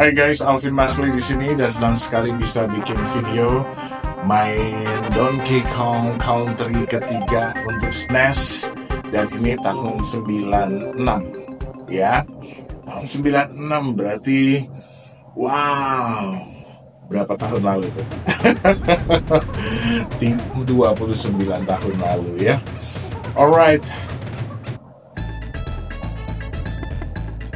Hai guys, Alvin Masli di sini dan senang sekali bisa bikin video main Donkey Kong Country ketiga untuk SNES, dan ini tahun 96 ya. Tahun 96 berarti wow, berapa tahun lalu tuh? 29 tahun lalu ya. Alright.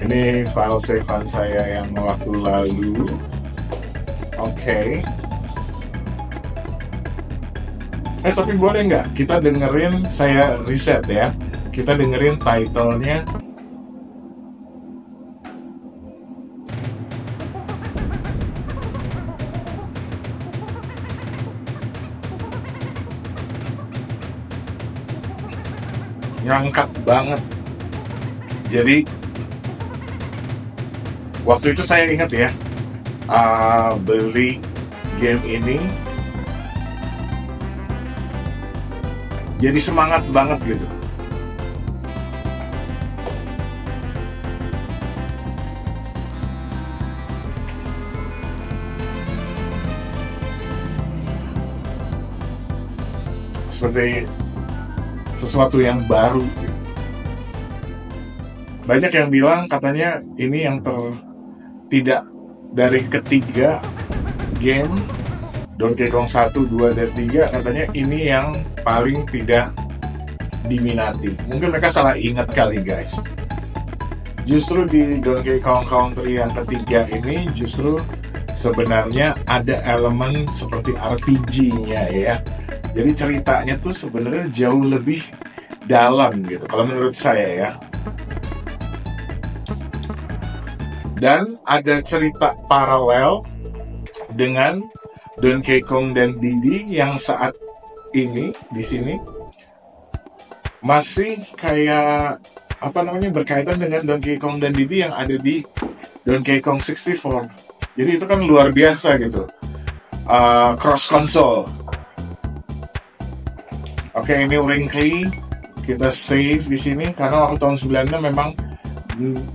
Ini file save-an saya yang waktu lalu. Oke. Tapi boleh nggak kita dengerin, saya reset ya. Kita dengerin title-nya. Ngangkat banget. Jadi waktu itu saya ingat ya, beli game ini, jadi semangat banget gitu. Seperti sesuatu yang baru gitu. Banyak yang bilang katanya ini yang tidak dari ketiga game Donkey Kong 1, 2, dan 3, katanya ini yang paling tidak diminati. Mungkin mereka salah ingat kali guys. Justru di Donkey Kong Country yang ketiga ini justru sebenarnya ada elemen seperti RPG-nya ya. Jadi ceritanya tuh sebenarnya jauh lebih dalam gitu kalau menurut saya ya. Dan ada cerita paralel dengan Donkey Kong dan Diddy yang saat ini di sini masih kayak berkaitan dengan Donkey Kong dan Diddy yang ada di Donkey Kong 64. Jadi itu kan luar biasa gitu, cross console. Oke, ini wrinkly, kita save di sini karena waktu tahun 96 memang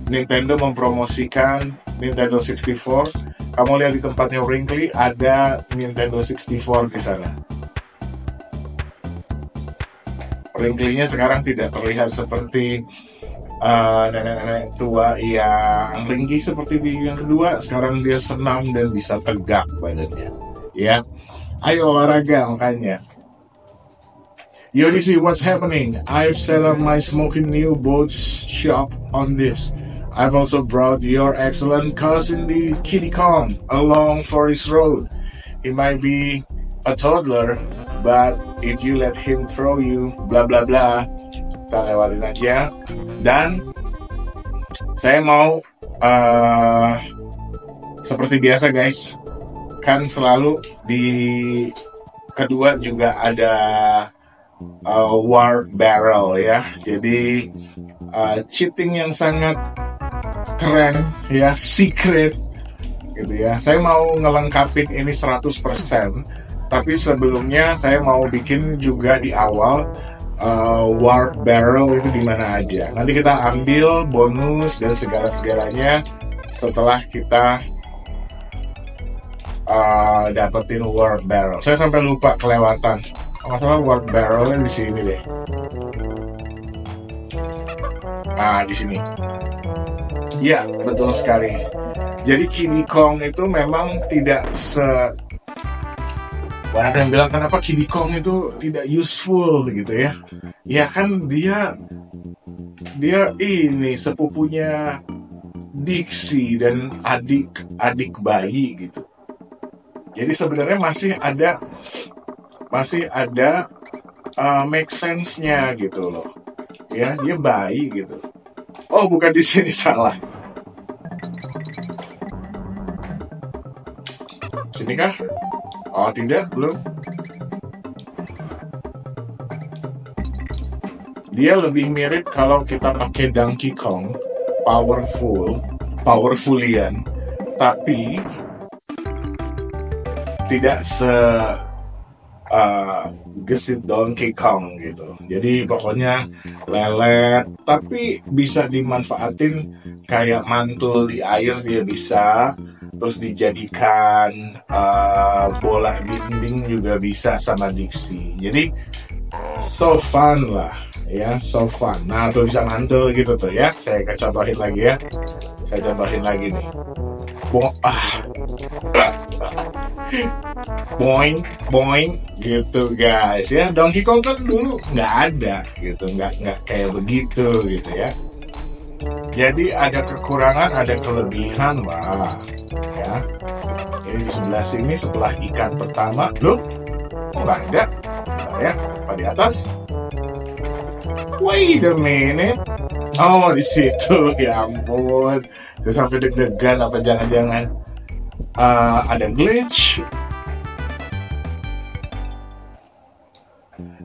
Nintendo mempromosikan Nintendo 64. Kamu lihat di tempatnya wrinkly ada Nintendo 64 di sana. Wrinkly-nya sekarang tidak terlihat seperti nenek-nenek tua yang ringkih seperti di yang kedua. Sekarang dia senam dan bisa tegak badannya. Ya, ayo olahraga makanya. Yo, this is what's happening. I've set up my smoking new boats shop on this. I've also brought your excellent cousin, the Kiddy Kong, along for his road. He might be a toddler, but if you let him throw you, bla bla bla. Kita lewatin aja. Dan saya mau seperti biasa guys, kan selalu di kedua juga ada war barrel ya. Jadi cheating yang sangat keren ya, secret gitu ya. Saya mau ngelengkapin ini 100%, tapi sebelumnya saya mau bikin juga di awal war barrel itu di mana aja. Nanti kita ambil bonus dan segala-segalanya setelah kita dapetin war barrel. Saya sampai lupa kelewatan. Masalah war barrelnya di sini deh. Di sini. Ya, betul sekali. Jadi Kiddy Kong itu memang tidak banyak yang bilang kenapa Kiddy Kong itu tidak useful gitu ya. Ya kan dia ini sepupunya Dixie dan adik bayi gitu. Jadi sebenarnya masih ada make sense-nya gitu loh. Ya, dia bayi gitu. Oh, bukan di sini, salah. Sini kah? Oh, tidak, belum. Dia lebih mirip kalau kita pakai Donkey Kong, powerfulian, tapi tidak gesit Donkey Kong gitu. Jadi pokoknya lelet, tapi bisa dimanfaatin kayak mantul di air, dia bisa terus dijadikan bola dinding juga bisa sama diksi. Jadi so fun lah ya, so fun. Nah tuh bisa mantul gitu tuh ya. Saya akan contohin lagi ya. Saya contohin lagi nih. Boing boing gitu guys ya. Donkey Kong kan dulu nggak ada gitu, nggak kayak begitu gitu ya. Jadi ada kekurangan, ada kelebihan lah ya. Ini di sebelah sini setelah ikan pertama, loh nggak ada ya, apa di atas? Wait a minute. Oh di situ, ya ampun. Saya sampai deg-degan apa jangan-jangan ada glitch.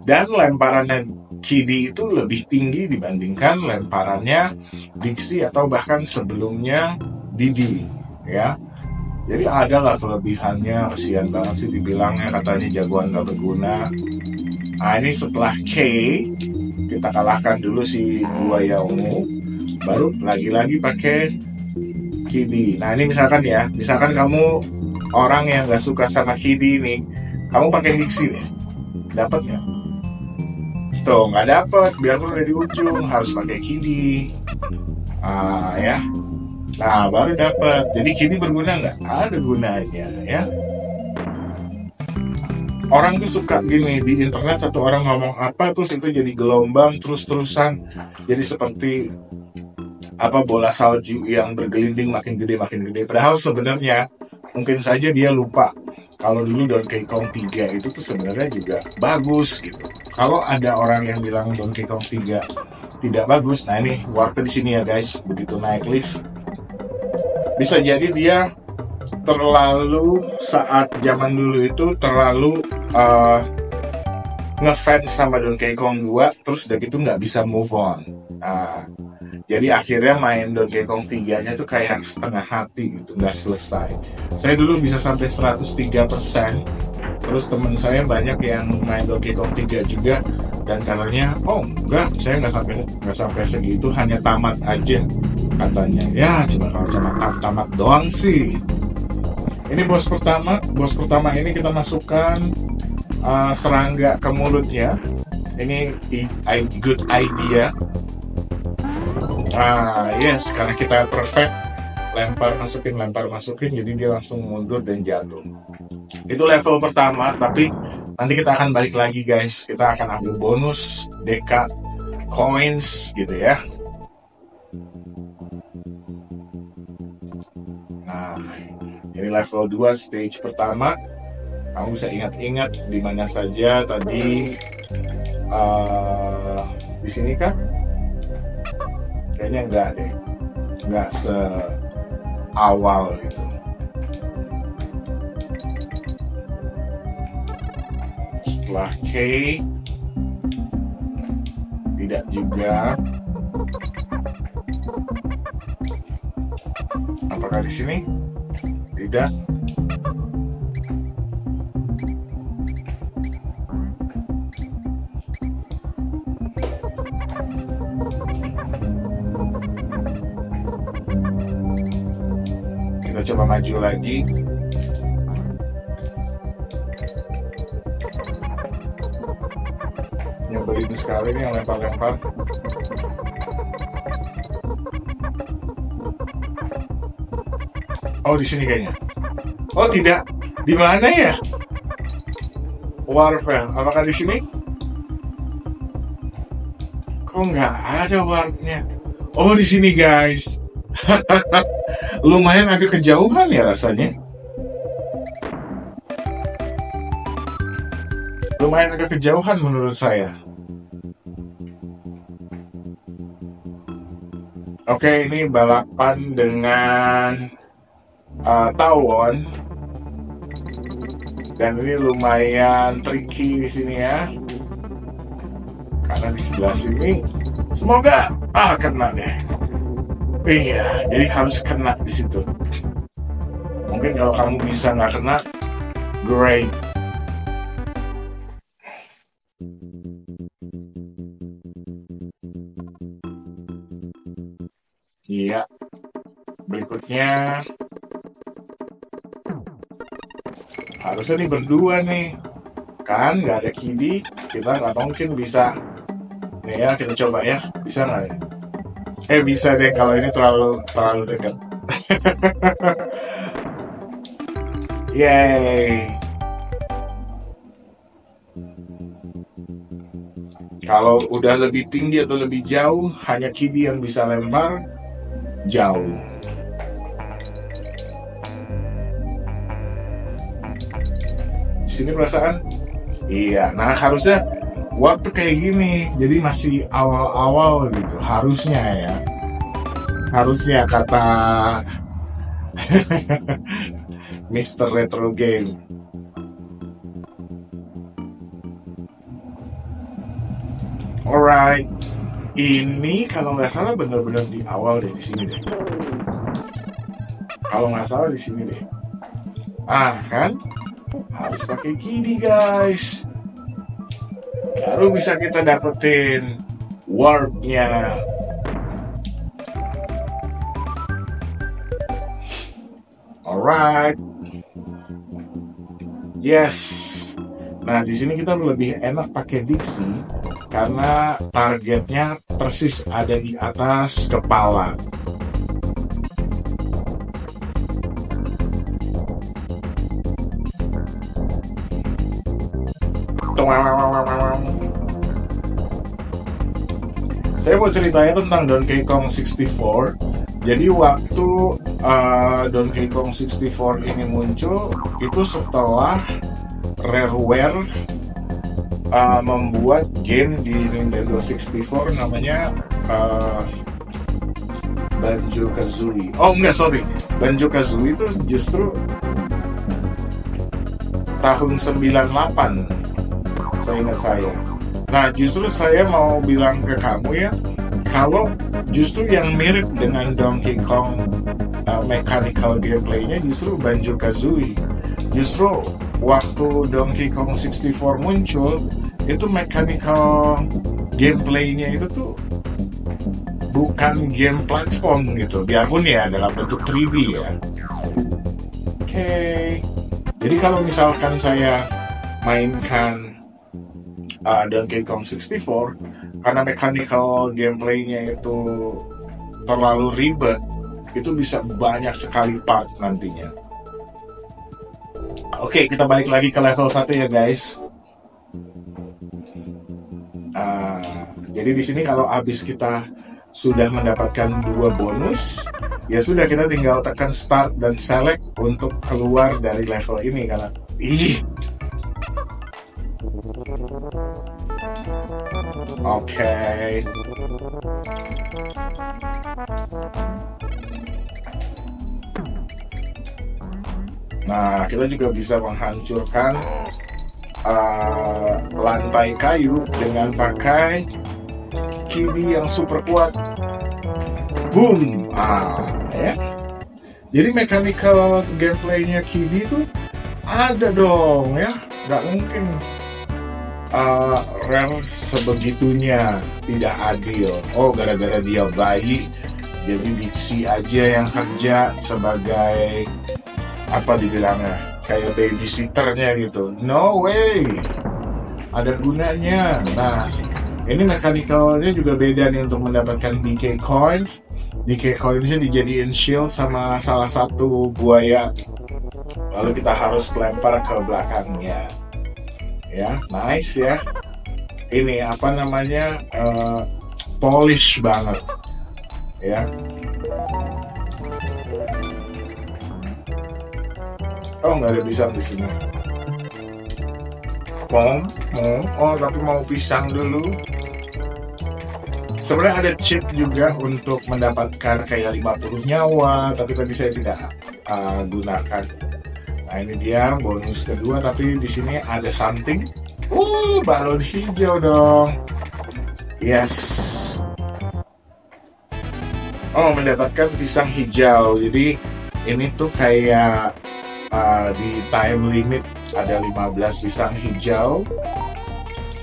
Dan lemparannya Kiddy itu lebih tinggi dibandingkan lemparannya Dixie atau bahkan sebelumnya Didi ya. Jadi adalah kelebihannya. Kesian banget sih dibilangnya katanya jagoan gak berguna. Nah ini setelah K kita kalahkan dulu si buaya ungu, baru lagi-lagi pakai Kiddy. Nah ini misalkan ya, misalkan kamu orang yang gak suka sama Kiddy nih, kamu pakai Dixie nih, dapat nggak? Tuh nggak dapet, biarpun udah di ujung harus pakai Kiddy. Ya, nah baru dapet. Jadi Kiddy berguna nggak? Ada gunanya ya. Orang tuh suka gini di internet, satu orang ngomong apa terus itu jadi gelombang terus-terusan, jadi seperti apa bola salju yang bergelinding makin gede. Padahal sebenarnya mungkin saja dia lupa kalau dulu Donkey Kong 3 itu tuh sebenarnya juga bagus gitu. Kalau ada orang yang bilang Donkey Kong 3 tidak bagus, nah ini warpnya di sini ya guys. Begitu naik lift, bisa jadi dia terlalu, saat zaman dulu itu terlalu ngefans sama Donkey Kong 2, terus udah gitu nggak bisa move on. Jadi akhirnya main Donkey Kong 3-nya tuh kayak setengah hati gitu, nggak selesai. Saya dulu bisa sampai 103%. Terus teman saya banyak yang main Donkey Kong 3 juga, dan katanya, oh enggak, saya nggak sampai segitu, hanya tamat aja katanya. Ya cuma kalau tamat doang sih. Ini bos pertama ini kita masukkan serangga ke mulutnya. Ini good idea. Yes, karena kita perfect, lempar masukin, jadi dia langsung mundur dan jatuh. Itu level pertama, tapi nanti kita akan balik lagi guys. Kita akan ambil bonus Deka coins gitu ya. Nah, ini level 2 stage pertama. Kamu bisa ingat-ingat di mana saja tadi. Di sini kan? Kayaknya enggak deh. Enggak seawal gitu. Setelah K tidak juga. Apakah di sini? Tidak. Kita coba maju lagi. Nyebelin sekali nih yang lempar-lempar. Oh di sini kayaknya. Oh tidak. Di mana ya? Warpnya. Apakah di sini? Kok nggak ada warpnya? Oh di sini guys. Lumayan agak kejauhan ya rasanya. Lumayan agak kejauhan menurut saya. Oke, ini balapan dengan tawon, dan ini lumayan tricky di sini ya, karena di sebelah sini semoga kena deh. Iya, jadi harus kena di situ. Mungkin kalau kamu bisa nggak kena, great. Iya, berikutnya Harusnya nih berdua nih. Kan nggak ada Kidi, kita nggak mungkin bisa. Nih ya, kita coba ya. Bisa nggak ya? Bisa deh kalau ini terlalu dekat. Yay. Kalau udah lebih tinggi atau lebih jauh, hanya Kidi yang bisa lempar jauh. Di sini perasaan? Iya, nah harusnya waktu kayak gini, jadi masih awal-awal gitu, harusnya ya. Harusnya kata Mr. Retro Game. Alright, ini kalau nggak salah bener-bener di awal deh, di sini deh. Kalau nggak salah di sini deh. Kan harus pakai Kidi guys. Baru bisa kita dapetin warpnya. Alright. Yes. Nah, di sini kita lebih enak pakai diksi karena targetnya persis ada di atas kepala. Saya mau ceritanya tentang Donkey Kong 64. Jadi waktu Donkey Kong 64 ini muncul, itu setelah Rareware membuat game di Nintendo 64 namanya Banjo-Kazooie. Oh enggak, sorry. Banjo-Kazooie itu justru tahun 98, seingat saya. Nah, justru saya mau bilang ke kamu ya, kalau justru yang mirip dengan Donkey Kong mechanical gameplaynya justru Banjo-Kazooie. Justru waktu Donkey Kong 64 muncul, itu mechanical gameplaynya itu tuh bukan game platform gitu, biarpun ya dalam bentuk 3D ya. Oke. Jadi kalau misalkan saya mainkan Donkey Kong 64, karena mechanical gameplaynya itu terlalu ribet, itu bisa banyak sekali part nantinya. Oke, kita balik lagi ke level 1 ya guys. Jadi di sini kalau habis kita sudah mendapatkan 2 bonus, ya sudah, kita tinggal tekan start dan select untuk keluar dari level ini karena Oke. Nah, kita juga bisa menghancurkan lantai kayu dengan pakai Kidi yang super kuat. Boom! Ya. Jadi mechanical gameplaynya Kidi itu ada dong ya, nggak mungkin Rare sebegitunya tidak adil. Oh, gara-gara dia bayi, jadi Dixie aja yang kerja sebagai apa dibilangnya, kayak babysitternya gitu. No way, ada gunanya. Nah, ini mechanicalnya juga beda nih untuk mendapatkan DK Coins. DK Coinsnya dijadiin shield sama salah satu buaya, lalu kita harus lempar ke belakangnya. Ya, nice ya. Ini apa namanya, polish banget ya. Oh, nggak ada pisang di sini. Oh, tapi mau pisang dulu. Sebenarnya ada cheat juga untuk mendapatkan kayak 50 nyawa, tapi tadi saya tidak gunakan. Nah, ini dia bonus kedua, tapi di sini ada something. Balon hijau dong. Yes. Oh, mendapatkan pisang hijau. Jadi ini tuh kayak di time limit ada 15 pisang hijau.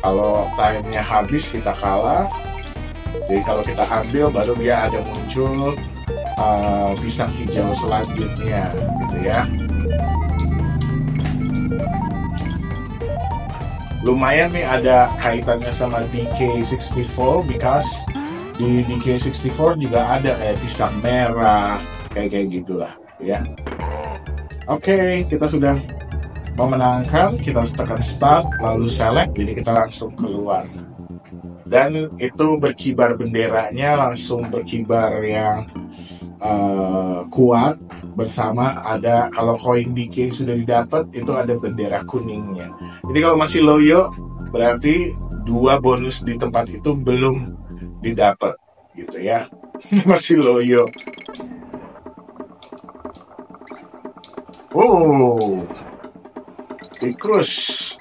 Kalau timenya habis kita kalah. Jadi kalau kita ambil baru dia ada muncul pisang hijau selanjutnya gitu ya. lumayan nih ada kaitannya sama DK64, because di DK64 juga ada kayak pisang merah, kayak gitulah ya. Oke, kita sudah memenangkan, kita tekan start lalu select, jadi kita langsung keluar. Dan itu berkibar benderanya, langsung berkibar yang kuat, bersama ada, kalau koin DK sudah didapat itu ada bendera kuningnya. Jadi kalau masih loyo berarti 2 bonus di tempat itu belum didapat gitu ya. Masih loyo. Oh, tikus.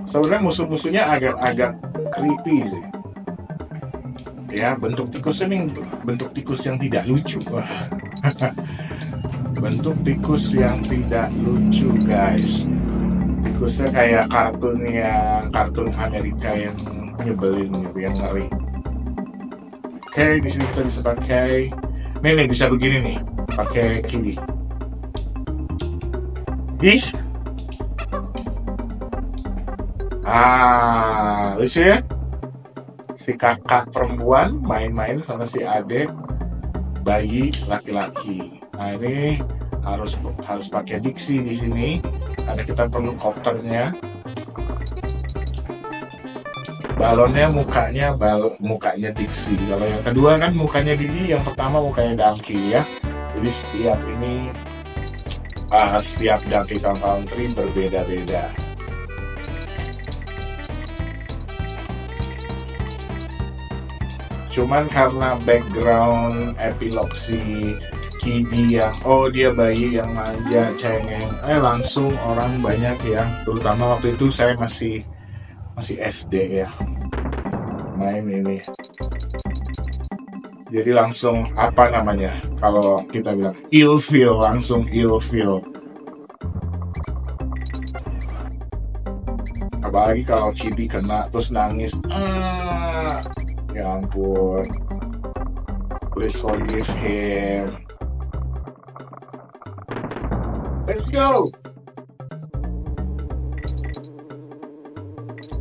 Sebenarnya musuh-musuhnya agak creepy sih. Ya, bentuk tikus ini bentuk tikus yang tidak lucu. Bentuk tikus yang tidak lucu, guys. Tikusnya kayak kartun Amerika yang nyebelin gitu, yang ngeri. Oke, di sini kita bisa pakai nih bisa begini nih, pakai kiri. Ih, lucu ya. Si kakak perempuan main-main sama si adik bayi laki-laki. Nah, ini harus pakai diksi di sini karena kita perlu kopternya. Balonnya mukanya diksi. Kalau yang kedua kan mukanya Didi, yang pertama mukanya Donkey ya. Jadi setiap Donkey Kong Country berbeda-beda. Cuman karena background epilog si Kiddy yang dia bayi yang manja, cengeng, langsung orang banyak ya, terutama waktu itu saya masih SD ya main ini. Jadi langsung apa namanya, kalau kita bilang ilfeel, langsung ilfeel. Apalagi kalau Kiddy kena terus nangis, ya ampun, please forgive him. Let's go.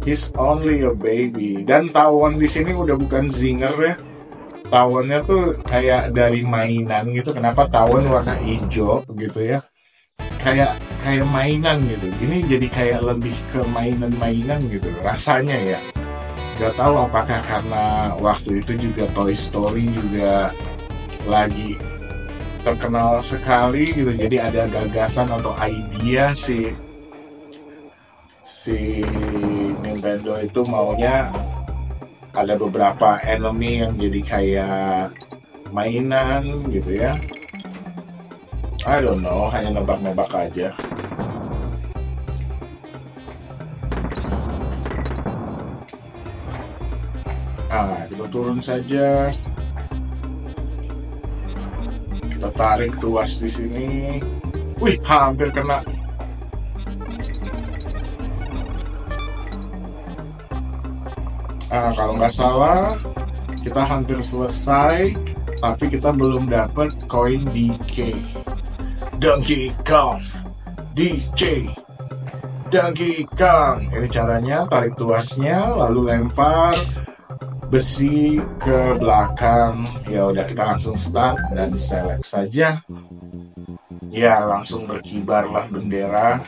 He's only a baby. Dan tawon di sini udah bukan zinger ya. Tawonnya tuh kayak dari mainan gitu. Kenapa tawon warna hijau gitu ya? Kayak mainan gitu. Ini jadi kayak lebih ke mainan-mainan gitu rasanya ya. Gak tahu apakah karena waktu itu juga Toy Story juga lagi terkenal sekali gitu, jadi ada gagasan atau idea si Nintendo itu maunya ada beberapa enemy yang jadi kayak mainan gitu ya. I don't know, hanya nebak-nebak aja. Kita turun saja. Kita tarik tuas di sini. Wih, hampir kena. Kalau nggak salah, kita hampir selesai, tapi kita belum dapat koin DK. Donkey Kong DK. Donkey Kong. Ini caranya, tarik tuasnya, lalu lempar besi ke belakang. Ya udah, kita langsung start dan select saja. Ya, langsung berkibarlah bendera.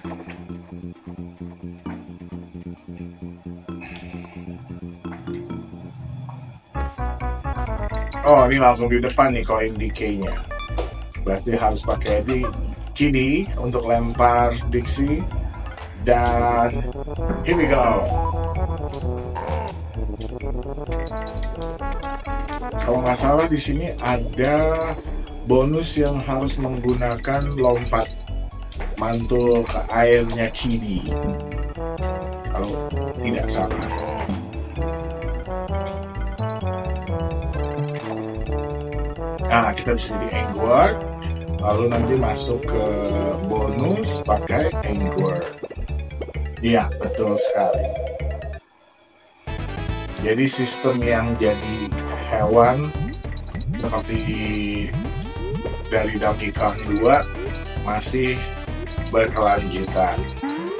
Oh, ini langsung di depan nih koin DK-nya. Berarti harus pakai Kiddy untuk lempar Dixie. Dan here we go. Kalau nggak salah di sini ada bonus yang harus menggunakan lompat mantul ke airnya Kiddy. Kalau tidak salah. Kita bisa di Angler, lalu nanti masuk ke bonus pakai Angler. Iya, betul sekali. Jadi sistem yang jadi hewan seperti dari Donkey Kong 2 masih berkelanjutan.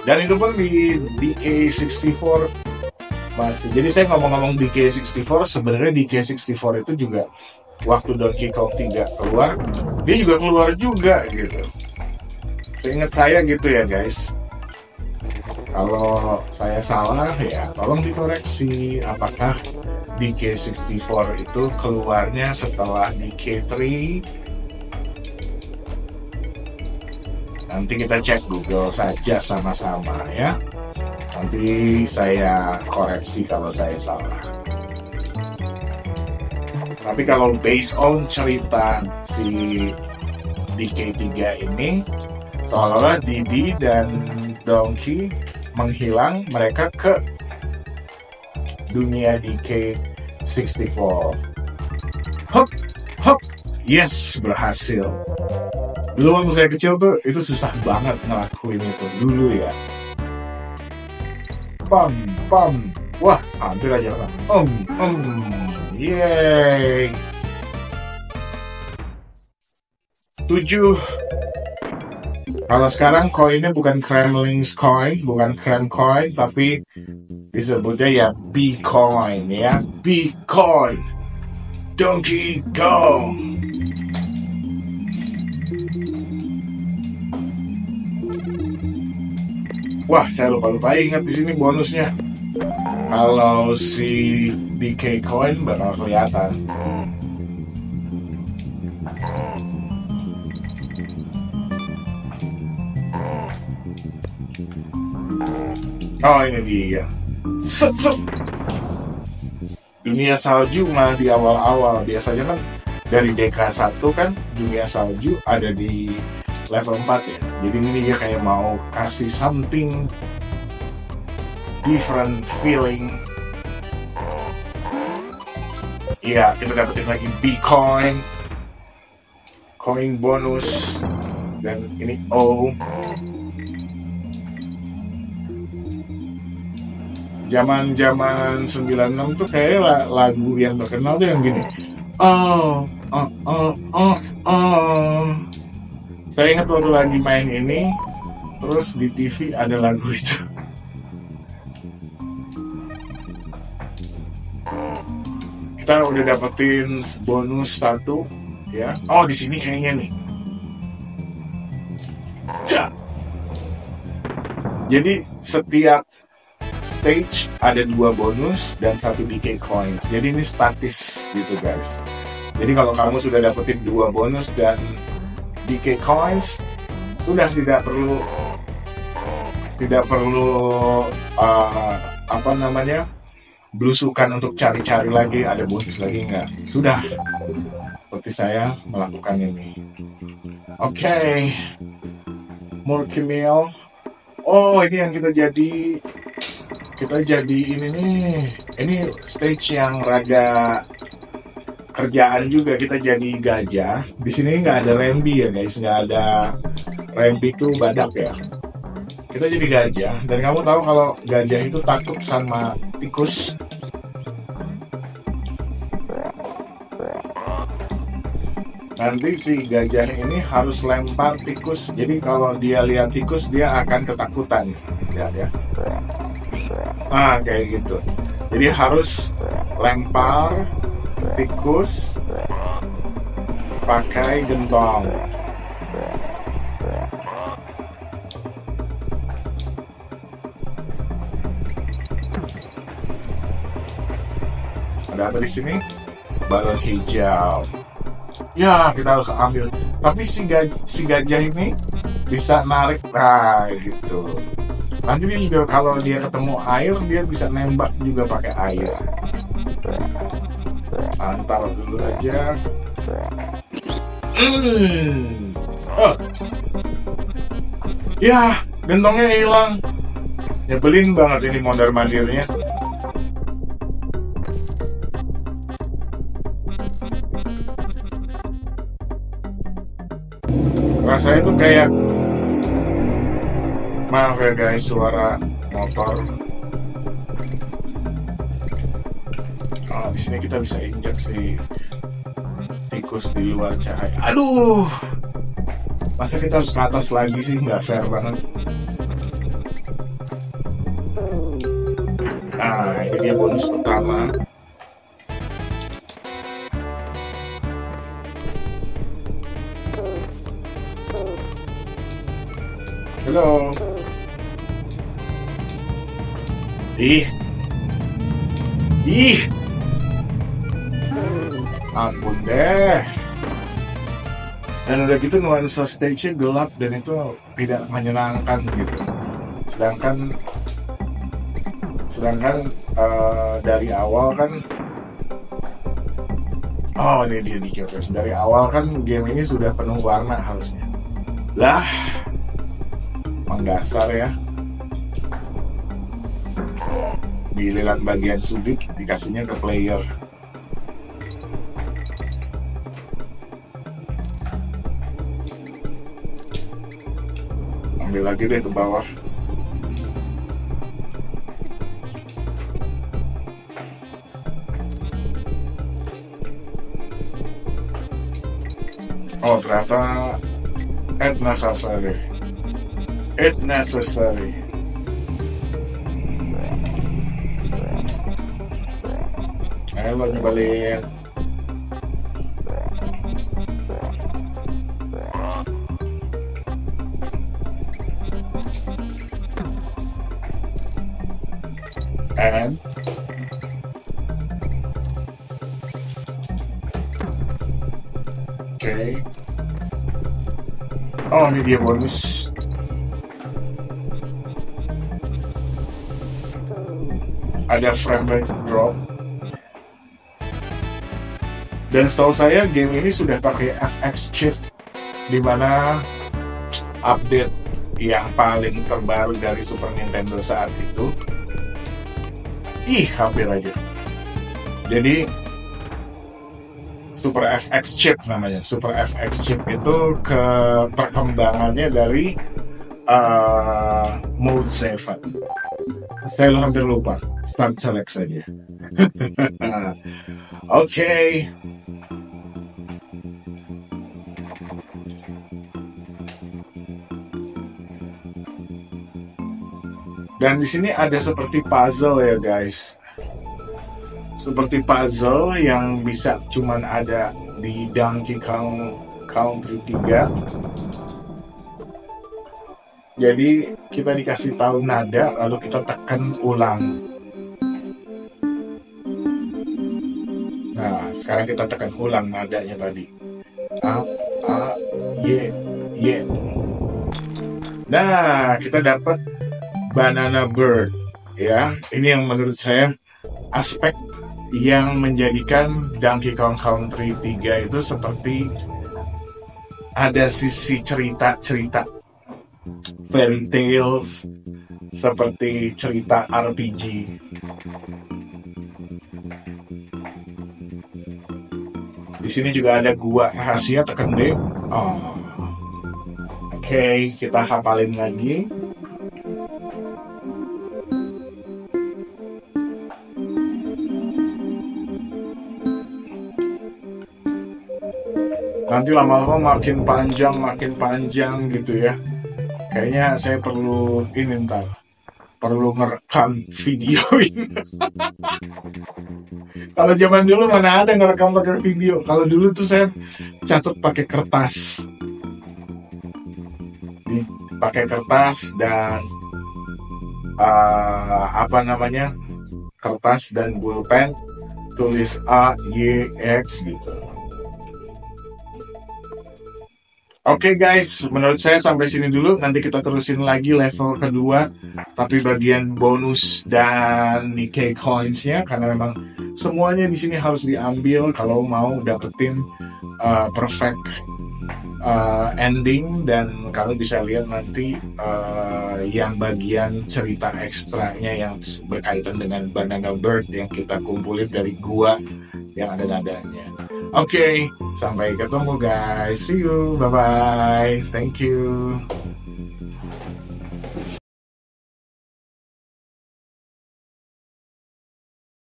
Dan itu pun di DK64 masih. Jadi saya ngomong-ngomong DK64, sebenarnya DK64 itu juga waktu Donkey Kong 3 keluar, dia juga keluar juga gitu. Seingat saya gitu ya guys. Kalau saya salah ya tolong dikoreksi. Apakah DK64 itu keluarnya setelah DK3? Nanti kita cek Google saja sama-sama ya. Nanti saya koreksi kalau saya salah. Tapi kalau based on cerita si DK3 ini, seolah-olah Diddy dan Donkey menghilang, mereka ke dunia DK64. Hop, hop, yes, berhasil. Dulu waktu saya kecil tuh itu susah banget ngelakuin itu dulu ya. Pam, pam, wah hampir aja kan. Yeay. 7. Kalau sekarang koinnya bukan Kremling's coin, bukan Krem coin, tapi disebutnya ya B-coin ya, B-coin. Donkey Kong. Wah, saya lupa ingat di sini bonusnya. Kalau si DK coin bakal kelihatan. Oh, ini dia. Set. Dunia salju mah di awal-awal. Biasanya kan dari DK1 kan dunia salju ada di level 4 ya. Jadi ini dia kayak mau kasih something different feeling. Iya, kita dapetin lagi B-coin, coin bonus, dan ini O. Zaman 96 tuh kayak lagu yang terkenal tuh yang gini. Oh. Saya ingat waktu lagi main ini, terus di TV ada lagu itu. Kita udah dapetin bonus 1 ya. Oh, di sini kayaknya nih. Jadi setiap stage ada 2 bonus dan 1 DK coins. Jadi ini statis gitu guys. Jadi kalau kamu sudah dapetin 2 bonus dan DK coins, sudah tidak perlu belusukan untuk cari-cari lagi ada bonus lagi, enggak. Sudah seperti saya melakukan ini. Oke. Murky Meal. Oh, ini yang kita jadi ini nih. Ini stage yang rada kerjaan juga. Kita jadi gajah. Di sini nggak ada Rambi ya guys, nggak ada Rambi itu badak ya. Kita jadi gajah, dan kamu tahu kalau gajah itu takut sama tikus. Nanti si gajah ini harus lempar tikus. Jadi kalau dia lihat tikus dia akan ketakutan. Lihat ya. Nah kayak gitu. Jadi harus lempar tikus pakai gentong. Ada apa di sini? Balon hijau. Ya, kita harus ambil. Tapi si gajah ini bisa narik, nah gitu. Nanti dia juga kalau dia ketemu air, dia bisa nembak juga pakai air. Antar dulu aja. Oh. Ya, gentongnya hilang. Nyebelin banget ini mondar-mandirnya. Rasanya tuh kayak, maaf ya guys, suara motor. Oh, di sini kita bisa injak si tikus di luar cahaya. Aduh, masa kita harus ke atas lagi sih, nggak fair banget. Ini dia bonus pertama. Halo. Ih. Ampun deh. Dan udah gitu nuansa stage-nya gelap dan itu tidak menyenangkan gitu. Sedangkan dari awal kan, oh ini dia di Kyoto. Dari awal kan game ini sudah penuh warna harusnya. Lah, emang dasar ya. Giliran bagian sulit dikasihnya ke player. Ambil lagi deh ke bawah. Oh ternyata it necessary. Ayo lo nyebalin. And okay. Oh ini dia bonus. Ada frame rate drop. Dan setahu saya game ini sudah pakai FX chip, dimana update yang paling terbaru dari Super Nintendo saat itu. Hampir aja. Jadi Super FX chip namanya. Super FX chip itu ke perkembangannya dari mode 7. Saya hampir lupa. Start select saja. Oke. Dan di sini ada seperti puzzle ya guys. Seperti puzzle yang bisa cuman ada di Donkey Kong Country 3. Jadi kita dikasih tahu nada lalu kita tekan ulang. Nah, sekarang kita tekan ulang nadanya tadi. A, Y. Nah, kita dapat Banana Bird, ya. Ini yang menurut saya aspek yang menjadikan Donkey Kong Country 3 itu seperti ada sisi cerita-cerita fairy tales, seperti cerita RPG. Di sini juga ada gua rahasia, tekan D. Oke, kita hafalin lagi. Nanti lama-lama makin panjang gitu ya. Kayaknya saya perlu ini perlu ngerekam videoin. Kalau zaman dulu mana ada ngerekam pakai video. Kalau dulu tuh saya catat pakai kertas. Pakai kertas dan kertas dan pulpen, tulis A, Y, X gitu. Oke guys, menurut saya sampai sini dulu. Nanti kita terusin lagi level kedua, tapi bagian bonus dan Nikkei coins-nya, karena memang semuanya di sini harus diambil kalau mau dapetin perfect ending. Dan kalau bisa lihat nanti yang bagian cerita ekstranya yang berkaitan dengan Banana Bird yang kita kumpulin dari gua yang ada nadanya. Oke, sampai ketemu guys. See you. Bye-bye. Thank you.